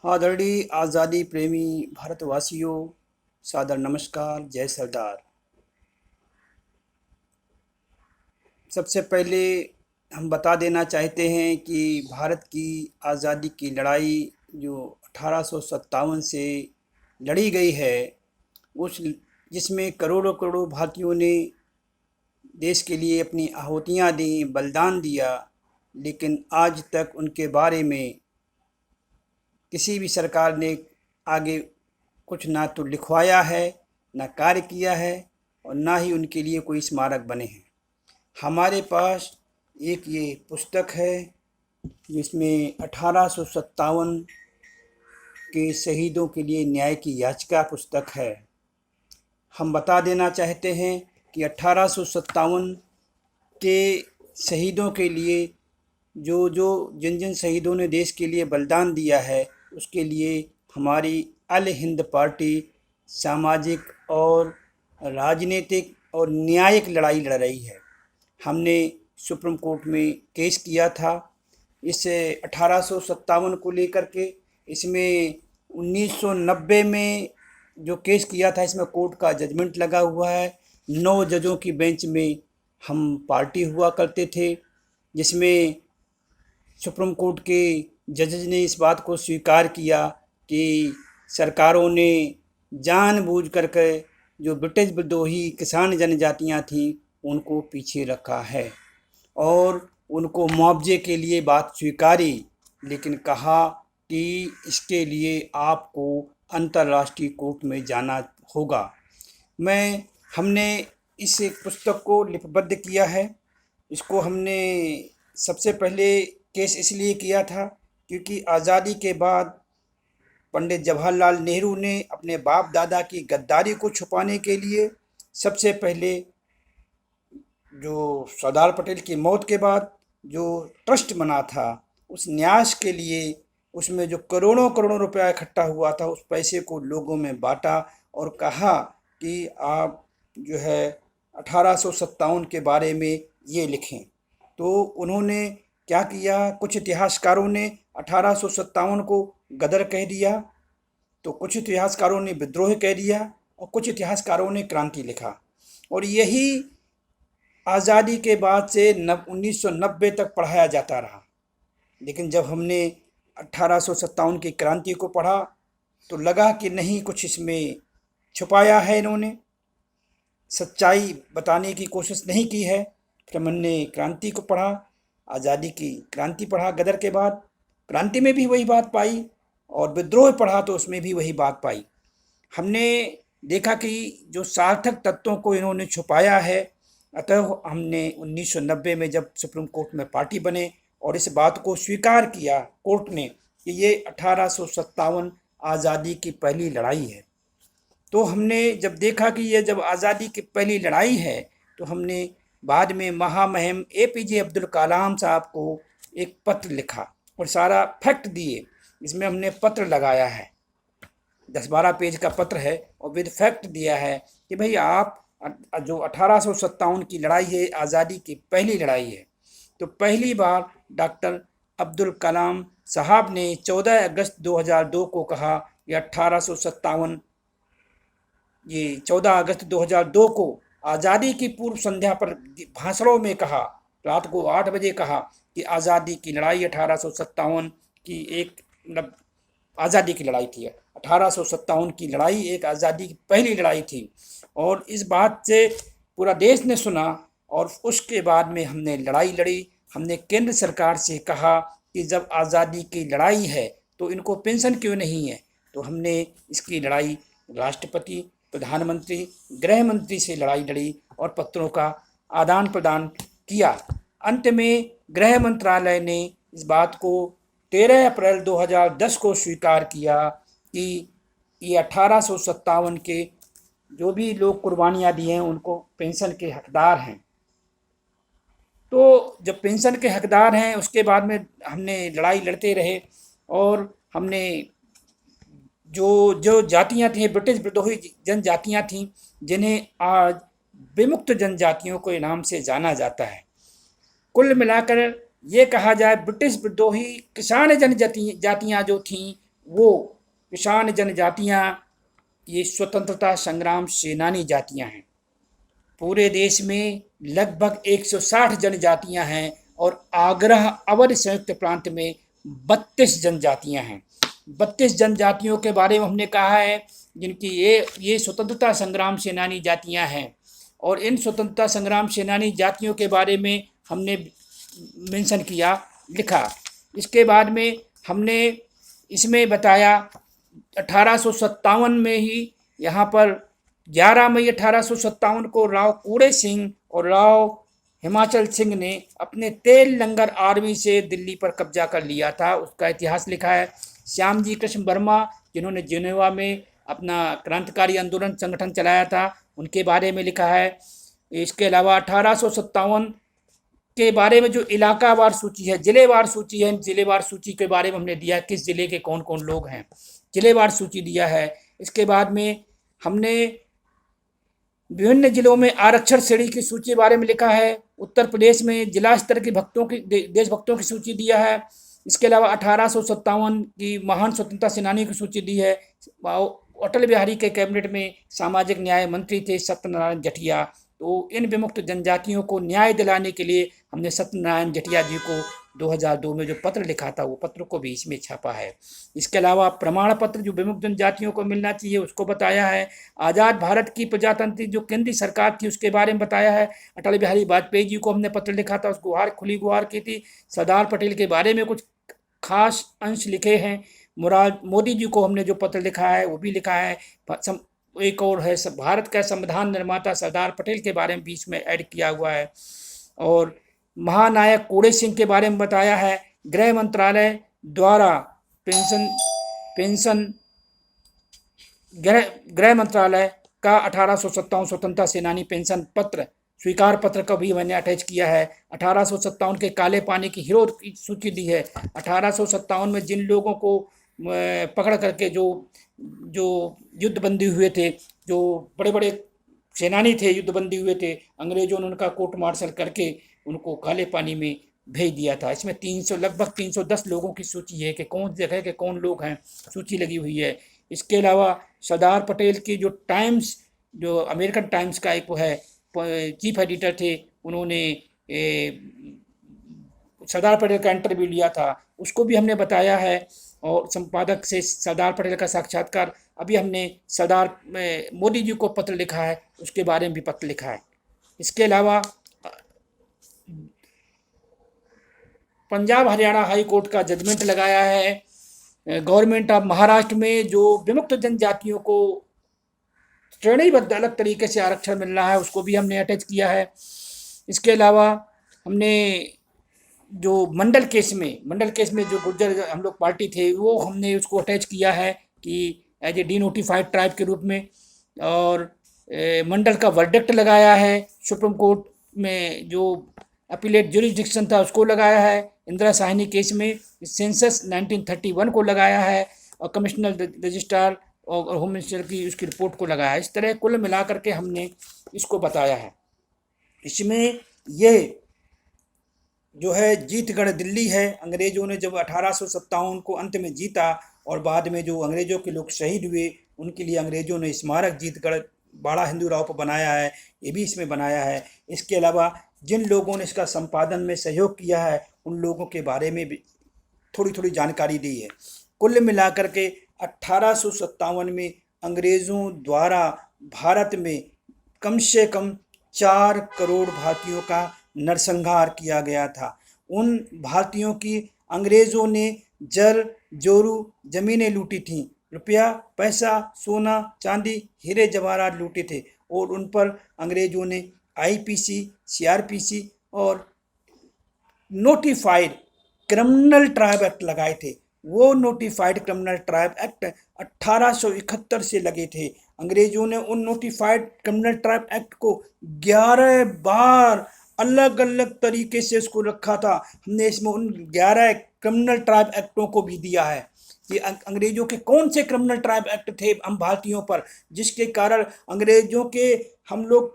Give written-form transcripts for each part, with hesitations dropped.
आदरणीय आज़ादी प्रेमी भारतवासियों, सादर नमस्कार। जय सरदार। सबसे पहले हम बता देना चाहते हैं कि भारत की आज़ादी की लड़ाई जो 1857 से लड़ी गई है, उस जिसमें करोड़ों करोड़ों भारतीयों ने देश के लिए अपनी आहुतियाँ दी, बलिदान दिया, लेकिन आज तक उनके बारे में किसी भी सरकार ने आगे कुछ ना तो लिखवाया है, ना कार्य किया है, और ना ही उनके लिए कोई स्मारक बने हैं। हमारे पास एक ये पुस्तक है जिसमें 1857 के शहीदों के लिए न्याय की याचिका पुस्तक है। हम बता देना चाहते हैं कि 1857 के शहीदों के लिए जिन जिन शहीदों ने देश के लिए बलिदान दिया है, उसके लिए हमारी अल हिंद पार्टी सामाजिक और राजनीतिक और न्यायिक लड़ाई लड़ रही है। हमने सुप्रीम कोर्ट में केस किया था इस 1857 को लेकर के। इसमें 1990 में जो केस किया था, इसमें कोर्ट का जजमेंट लगा हुआ है। 9 जजों की बेंच में हम पार्टी हुआ करते थे, जिसमें सुप्रीम कोर्ट के जजेज ने इस बात को स्वीकार किया कि सरकारों ने जानबूझ करके जो ब्रिटिश विद्रोही किसान जनजातियां थीं उनको पीछे रखा है और उनको मुआवजे के लिए बात स्वीकारी, लेकिन कहा कि इसके लिए आपको अंतर्राष्ट्रीय कोर्ट में जाना होगा। हमने इस पुस्तक को लिपिबद्ध किया है। इसको हमने सबसे पहले केस इसलिए किया था क्योंकि आज़ादी के बाद पंडित जवाहरलाल नेहरू ने अपने बाप दादा की गद्दारी को छुपाने के लिए सबसे पहले जो सरदार पटेल की मौत के बाद जो ट्रस्ट बना था, उस न्यास के लिए उसमें जो करोड़ों करोड़ों रुपया इकट्ठा हुआ था, उस पैसे को लोगों में बांटा और कहा कि आप जो है 1857 के बारे में ये लिखें। तो उन्होंने क्या किया, कुछ इतिहासकारों ने 1857 को गदर कह दिया, तो कुछ इतिहासकारों ने विद्रोह कह दिया और कुछ इतिहासकारों ने क्रांति लिखा। और यही आज़ादी के बाद से 1990 तक पढ़ाया जाता रहा। लेकिन जब हमने 1857 की क्रांति को पढ़ा तो लगा कि नहीं, कुछ इसमें छुपाया है, इन्होंने सच्चाई बताने की कोशिश नहीं की है। फिर हमने क्रांति को पढ़ा, आज़ादी की क्रांति पढ़ा, गदर के बाद क्रांति में भी वही बात पाई, और विद्रोह पढ़ा तो उसमें भी वही बात पाई। हमने देखा कि जो सार्थक तत्वों को इन्होंने छुपाया है, अतः हमने 1990 में जब सुप्रीम कोर्ट में पार्टी बने और इस बात को स्वीकार किया कोर्ट ने कि ये 1857 आज़ादी की पहली लड़ाई है। तो हमने जब देखा कि ये जब आज़ादी की पहली लड़ाई है, तो हमने बाद में महामहिम APJ अब्दुल कलाम साहब को एक पत्र लिखा और सारा फैक्ट दिए। इसमें हमने पत्र लगाया है, 10-12 पेज का पत्र है और विद फैक्ट दिया है कि भाई आप जो 1857 की लड़ाई है, आज़ादी की पहली लड़ाई है। तो पहली बार डॉक्टर अब्दुल कलाम साहब ने 14 अगस्त 2002 को कहा कि 1857 ये 14 अगस्त 2002 को आज़ादी की पूर्व संध्या पर भाषणों में कहा, रात को 8 बजे कहा कि आज़ादी की लड़ाई 1857 की एक आज़ादी की लड़ाई थी। 1857 की लड़ाई एक आज़ादी की पहली लड़ाई थी और इस बात से पूरा देश ने सुना। और उसके बाद में हमने लड़ाई लड़ी। हमने केंद्र सरकार से कहा कि जब आज़ादी की लड़ाई है तो इनको पेंशन क्यों नहीं है। तो हमने इसकी लड़ाई राष्ट्रपति, प्रधानमंत्री, गृह मंत्री से लड़ाई लड़ी और पत्रों का आदान प्रदान किया। अंत में गृह मंत्रालय ने इस बात को 13 अप्रैल 2010 को स्वीकार किया कि ये 1857 के जो भी लोग कुर्बानियाँ दी हैं उनको पेंशन के हकदार हैं। तो जब पेंशन के हकदार हैं, उसके बाद में हमने लड़ाई लड़ते रहे और हमने जो जो जातियाँ थीं, ब्रिटिश विद्रोही जनजातियाँ थीं, जिन्हें आज विमुक्त जनजातियों के नाम से जाना जाता है। कुल मिलाकर ये कहा जाए, ब्रिटिश विद्रोही किसान जनजातियाँ जो थीं वो किसान जनजातियाँ ये स्वतंत्रता संग्राम सेनानी जातियाँ हैं। पूरे देश में लगभग 160 जनजातियां हैं और आगरा अवध संयुक्त प्रांत में 32 जनजातियां हैं। 32 जनजातियों के बारे में हमने कहा है जिनकी ये स्वतंत्रता संग्राम सेनानी जातियां हैं। और इन स्वतंत्रता संग्राम सेनानी जातियों के बारे में हमने मेंशन किया, लिखा। इसके बाद में हमने इसमें बताया 1857 में ही यहाँ पर 11 मई 1857 को राव कूड़े सिंह और राव हिमाचल सिंह ने अपने तेल लंगर आर्मी से दिल्ली पर कब्जा कर लिया था। उसका इतिहास लिखा है। श्यामजी कृष्ण वर्मा जिन्होंने जिनेवा में अपना क्रांतिकारी आंदोलन संगठन चलाया था, उनके बारे में लिखा है। इसके अलावा 1857 के बारे में जो इलाकावार सूची है, जिलेवार सूची है, जिलेवार सूची के बारे में हमने दिया किस जिले के कौन कौन लोग हैं, जिलेवार सूची दिया है। इसके बाद में हमने विभिन्न जिलों में आरक्षण श्रेणी की सूची के बारे में लिखा है। उत्तर प्रदेश में जिला स्तर के भक्तों की देशभक्तों की सूची दिया है। इसके अलावा 1857 की महान स्वतंत्रता सेनानी की सूची दी है। अटल बिहारी के कैबिनेट में सामाजिक न्याय मंत्री थे सत्यनारायण जटिया। तो इन विमुक्त जनजातियों को न्याय दिलाने के लिए हमने सत्यनारायण जटिया जी को 2002 में जो पत्र लिखा था वो पत्र को भी इसमें छापा है। इसके अलावा प्रमाण पत्र जो विमुक्त जनजातियों को मिलना चाहिए उसको बताया है। आज़ाद भारत की प्रजातंत्री जो केंद्रीय सरकार थी उसके बारे में बताया है। अटल बिहारी वाजपेयी जी को हमने पत्र लिखा था, उसको गुहार खुली गुहार की थी। सरदार पटेल के बारे में कुछ खास अंश लिखे हैं। मुराद मोदी जी को हमने जो पत्र लिखा है वो भी लिखा है। एक और है भारत का संविधान निर्माता सरदार पटेल के बारे में बीच में ऐड किया हुआ है। और महानायक कूड़े सिंह के बारे में बताया है। गृह मंत्रालय द्वारा पेंशन गृह मंत्रालय का 1857 स्वतंत्रता सेनानी पेंशन पत्र स्वीकार पत्र का भी मैंने अटैच किया है। 1857 के काले पानी की हीरो की सूची दी है। 1857 में जिन लोगों को पकड़ करके जो युद्धबंदी हुए थे, जो बड़े बड़े सेनानी थे, युद्धबंदी हुए थे, अंग्रेजों ने उनका कोर्ट मार्शल करके उनको काले पानी में भेज दिया था। इसमें लगभग 310 लोगों की सूची है कि कौन जगह के कौन लोग हैं, सूची लगी हुई है। इसके अलावा सरदार पटेल की जो टाइम्स, जो अमेरिकन टाइम्स का एक वो है, चीफ एडिटर थे, उन्होंने सरदार पटेल का इंटरव्यू लिया था, उसको भी हमने बताया है। और संपादक से सरदार पटेल का साक्षात्कार अभी हमने सरदार मोदी जी को पत्र लिखा है, उसके बारे में भी पत्र लिखा है। इसके अलावा पंजाब हरियाणा हाई कोर्ट का जजमेंट लगाया है। गवर्नमेंट ऑफ महाराष्ट्र में जो विमुक्त जनजातियों को श्रेणीबद्ध अलग तरीके से आरक्षण मिल रहा है उसको भी हमने अटैच किया है। इसके अलावा हमने जो मंडल केस में जो गुर्जर हम लोग पार्टी थे वो हमने उसको अटैच किया है कि एज ए डीनोटिफाइड ट्राइब के रूप में। और मंडल का वर्डिक्ट लगाया है। सुप्रीम कोर्ट में जो अपीलेट ज्यूरिसडिक्शन था उसको लगाया है। इंदिरा साहनी केस में सेंसस 1931 को लगाया है और कमिश्नर रजिस्ट्रार और होम मिनिस्टर की उसकी रिपोर्ट को लगाया है। इस तरह कुल मिला करके हमने इसको बताया है। इसमें यह जो है जीतगढ़ दिल्ली है। अंग्रेज़ों ने जब 1857 को अंत में जीता और बाद में जो अंग्रेज़ों के लोग शहीद हुए उनके लिए अंग्रेज़ों ने स्मारक जीतगढ़ बाड़ा हिंदू राव पर बनाया है, ये भी इसमें बनाया है। इसके अलावा जिन लोगों ने इसका संपादन में सहयोग किया है उन लोगों के बारे में भी थोड़ी थोड़ी जानकारी दी है। कुल मिलाकर के 1857 में अंग्रेज़ों द्वारा भारत में कम से कम 4 करोड़ भारतीयों का नरसंहार किया गया था। उन भारतीयों की अंग्रेज़ों ने जर जोरू ज़मीनें लूटी थीं, रुपया पैसा सोना चांदी हीरे जवाहरात लूटे थे और उन पर अंग्रेज़ों ने आईपीसी सीआरपीसी और नोटिफाइड क्रिमिनल ट्राइब एक्ट लगाए थे। वो नोटिफाइड क्रिमिनल ट्राइब एक्ट 1871 से लगे थे। अंग्रेज़ों ने उन नोटिफाइड क्रिमिनल ट्राइब एक्ट को 11 बार अलग अलग तरीके से उसको रखा था। हमने इसमें उन 11 क्रिमिनल ट्राइब एक्टों को भी दिया है कि अंग्रेज़ों के कौन से क्रिमिनल ट्राइब एक्ट थे हम भारतीयों पर, जिसके कारण अंग्रेज़ों के हम लोग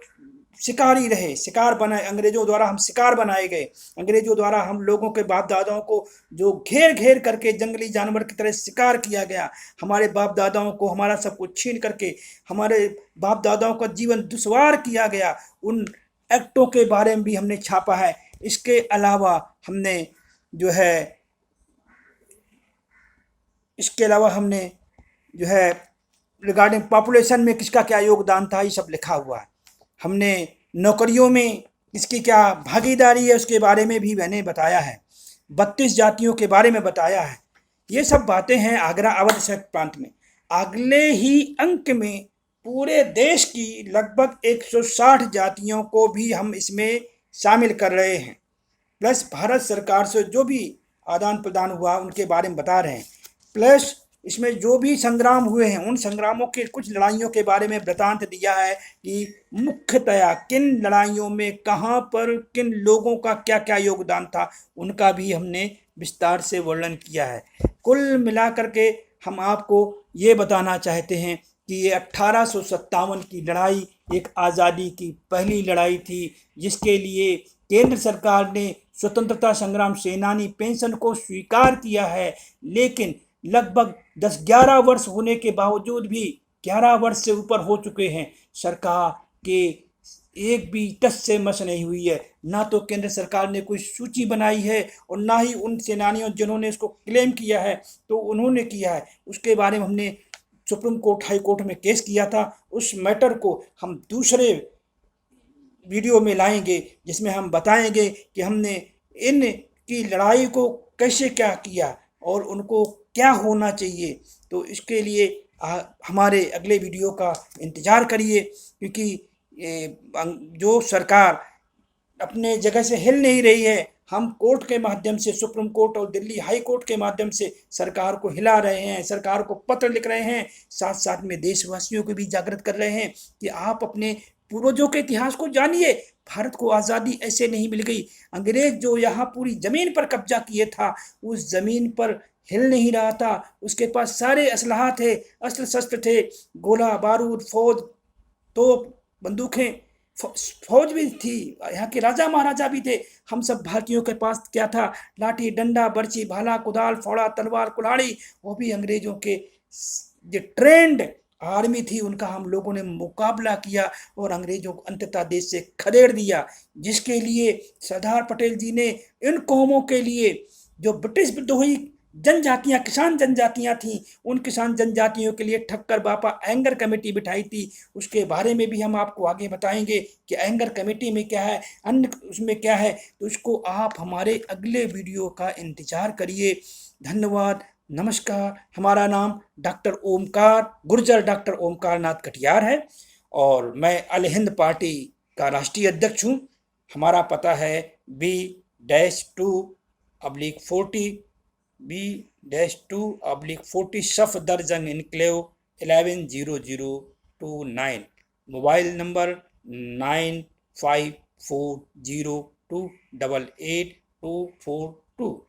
शिकारी रहे, शिकार बनाए, अंग्रेजों द्वारा हम शिकार बनाए गए। अंग्रेजों द्वारा हम लोगों के बाप दादाओं को जो घेर घेर करके जंगली जानवर की तरह शिकार किया गया, हमारे बाप दादाओं को हमारा सब कुछ छीन करके हमारे बाप दादाओं का जीवन दुश्वार किया गया, उन एक्टों के बारे में भी हमने छापा है। इसके अलावा हमने जो है इसके अलावा हमने जो है रिगार्डिंग पॉपुलेशन में किसका क्या योगदान था, ये सब लिखा हुआ है। हमने नौकरियों में इसकी क्या भागीदारी है उसके बारे में भी मैंने बताया है। 32 जातियों के बारे में बताया है। ये सब बातें हैं आगरा अवध संयुक्त प्रांत में। अगले ही अंक में पूरे देश की लगभग 160 जातियों को भी हम इसमें शामिल कर रहे हैं, प्लस भारत सरकार से जो भी आदान प्रदान हुआ उनके बारे में बता रहे हैं, प्लस इसमें जो भी संग्राम हुए हैं उन संग्रामों के कुछ लड़ाइयों के बारे में वृतांत दिया है कि मुख्यतया किन लड़ाइयों में कहाँ पर किन लोगों का क्या क्या योगदान था, उनका भी हमने विस्तार से वर्णन किया है। कुल मिलाकर के हम आपको ये बताना चाहते हैं कि ये 1857 की लड़ाई एक आज़ादी की पहली लड़ाई थी, जिसके लिए केंद्र सरकार ने स्वतंत्रता संग्राम सेनानी पेंशन को स्वीकार किया है, लेकिन लगभग 10-11 वर्ष होने के बावजूद भी 11 वर्ष से ऊपर हो चुके हैं, सरकार के एक भी टस से मस नहीं हुई है। ना तो केंद्र सरकार ने कोई सूची बनाई है और ना ही उन सेनानियों जिन्होंने इसको क्लेम किया है तो उन्होंने किया है। उसके बारे में हमने सुप्रीम कोर्ट, हाई कोर्ट में केस किया था। उस मैटर को हम दूसरे वीडियो में लाएंगे, जिसमें हम बताएंगे कि हमने इन की लड़ाई को कैसे क्या किया और उनको क्या होना चाहिए। तो इसके लिए हमारे अगले वीडियो का इंतज़ार करिए, क्योंकि जो सरकार अपने जगह से हिल नहीं रही है, हम कोर्ट के माध्यम से, सुप्रीम कोर्ट और दिल्ली हाई कोर्ट के माध्यम से सरकार को हिला रहे हैं, सरकार को पत्र लिख रहे हैं, साथ साथ में देशवासियों को भी जागृत कर रहे हैं कि आप अपने पूर्वजों के इतिहास को जानिए। भारत को आज़ादी ऐसे नहीं मिल गई। अंग्रेज जो यहाँ पूरी ज़मीन पर कब्जा किए था, उस ज़मीन पर हिल नहीं रहा था। उसके पास सारे असलहा थे, अस्त्र शस्त्र थे, गोला बारूद, फौज, तोप, बंदूकें, फौज भी थी, यहाँ के राजा महाराजा भी थे। हम सब भारतीयों के पास क्या था? लाठी, डंडा, बर्छी, भाला, कुदाल, फावड़ा, तलवार, कुल्हाड़ी, वो भी अंग्रेजों के जो ट्रेंड आर्मी थी उनका हम लोगों ने मुकाबला किया और अंग्रेजों को अंततः देश से खदेड़ दिया। जिसके लिए सरदार पटेल जी ने इन कौमों के लिए, जो ब्रिटिश विद्रोही जनजातियां, किसान जनजातियां थीं, उन किसान जनजातियों के लिए ठक्कर बापा एंगर कमेटी बिठाई थी। उसके बारे में भी हम आपको आगे बताएंगे कि एंगर कमेटी में क्या है, अन्य उसमें क्या है। तो इसको आप हमारे अगले वीडियो का इंतजार करिए। धन्यवाद, नमस्कार। हमारा नाम डॉक्टर ओमकार गुर्जर, डॉक्टर ओमकार नाथ कटियार है और मैं अल हिंद पार्टी का राष्ट्रीय अध्यक्ष हूँ। हमारा पता है B-2/40 B-2/40 Safdarjung enclave 110029। Mobile number 9540288242।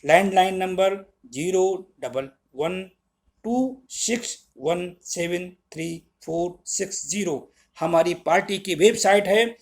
Landline number 01126173460। हमारी पार्टी की वेबसाइट है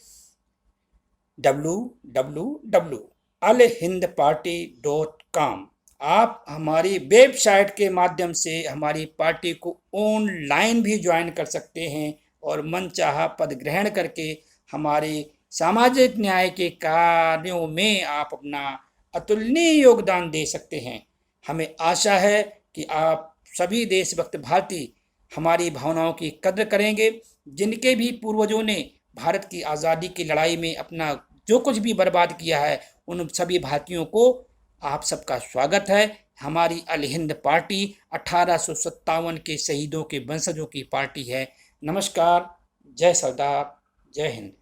www.alhindparty.com। आप हमारी वेबसाइट के माध्यम से हमारी पार्टी को ऑनलाइन भी ज्वाइन कर सकते हैं और मनचाहा पद ग्रहण करके हमारे सामाजिक न्याय के कार्यों में आप अपना अतुलनीय योगदान दे सकते हैं। हमें आशा है कि आप सभी देशभक्त भारतीय हमारी भावनाओं की कद्र करेंगे। जिनके भी पूर्वजों ने भारत की आज़ादी की लड़ाई में अपना जो कुछ भी बर्बाद किया है, उन सभी भारतीयों को आप सबका स्वागत है। हमारी अल हिंद पार्टी 1857 के शहीदों के वंशजों की पार्टी है। नमस्कार, जय सरदार, जय हिंद।